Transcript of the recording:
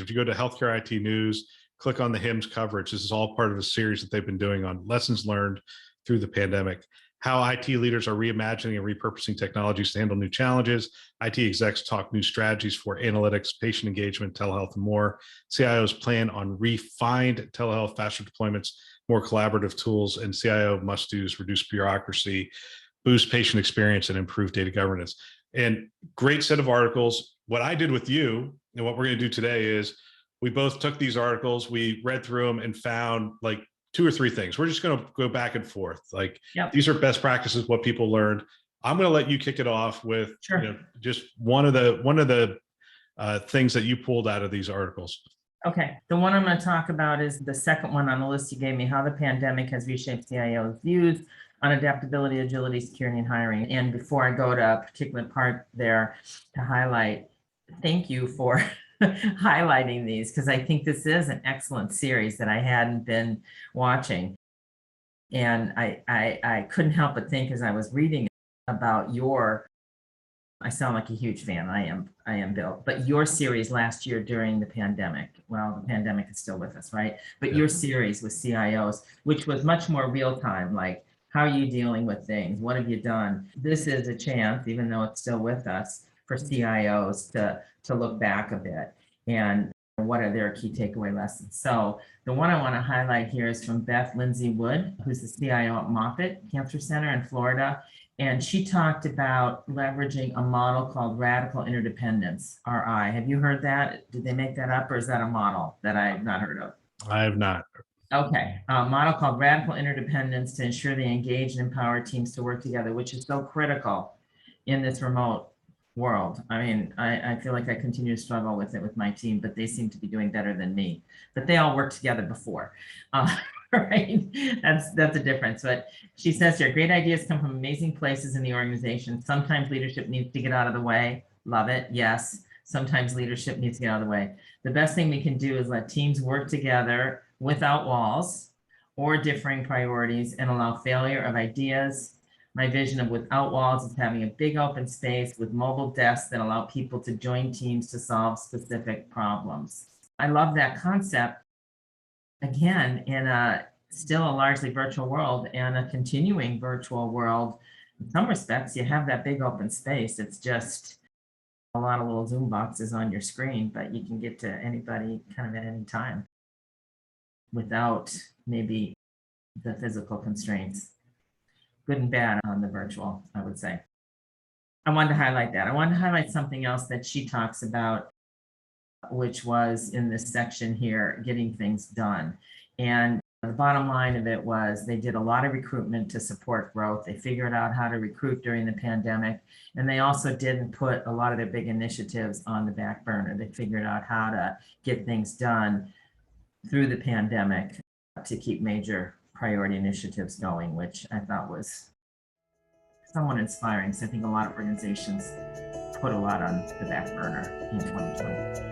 If you go to Healthcare IT News, click on the HIMSS coverage. This is all part of a series that they've been doing on lessons learned through the pandemic, how IT leaders are reimagining and repurposing technologies to handle new challenges. IT execs talk new strategies for analytics, patient engagement, telehealth, and more. CIOs plan on refined telehealth, faster deployments, more collaborative tools, and CIO must-dos, reduce bureaucracy, boost patient experience, and improve data governance. And great set of articles. What I did with you and what we're going to do today is we both took these articles, we read through them and found like 2 or 3 things. We're just going to go back and forth. Like, yep. These are best practices, what people learned. I'm going to let you kick it off with sure. Just one of the things that you pulled out of these articles. Okay, the one I'm going to talk about is the second one on the list you gave me, how the pandemic has reshaped CIO's views on adaptability, agility, security, and hiring. And before I go to a particular part there to highlight, thank you for highlighting these, because I think this is an excellent series that I hadn't been watching. And I couldn't help but think as I was reading about I sound like a huge fan. I am, Bill, but your series last year during the pandemic, well, the pandemic is still with us, right? But your series with CIOs, which was much more real time, like, how are you dealing with things? What have you done? This is a chance, even though it's still with us, for CIOs to look back a bit and what are their key takeaway lessons. So the one I want to highlight here is from Beth Lindsay Wood, who's the CIO at Moffitt Cancer Center in Florida. And she talked about leveraging a model called radical interdependence, RI. Have you heard that? Did they make that up, or is that a model that I've not heard of? I have not. Okay, a model called radical interdependence to ensure they engage and empower teams to work together, which is so critical in this remote world. I mean, I feel like I continue to struggle with it with my team, but they seem to be doing better than me. But they all worked together before, right? That's a difference. But she says here, great ideas come from amazing places in the organization. Sometimes leadership needs to get out of the way. Love it. Yes. Sometimes leadership needs to get out of the way. The best thing we can do is let teams work together without walls or differing priorities and allow failure of ideas. My vision of without walls is having a big open space with mobile desks that allow people to join teams to solve specific problems. I love that concept. Again, in still a largely virtual world and a continuing virtual world, in some respects, you have that big open space. It's just a lot of little Zoom boxes on your screen, but you can get to anybody kind of at any time without maybe the physical constraints. Good and bad on the virtual, I would say. I wanted to highlight that. I wanted to highlight something else that she talks about, which was in this section here, getting things done. And the bottom line of it was they did a lot of recruitment to support growth. They figured out how to recruit during the pandemic. And they also didn't put a lot of their big initiatives on the back burner. They figured out how to get things done through the pandemic to keep major priority initiatives going, which I thought was somewhat inspiring. So I think a lot of organizations put a lot on the back burner in 2020.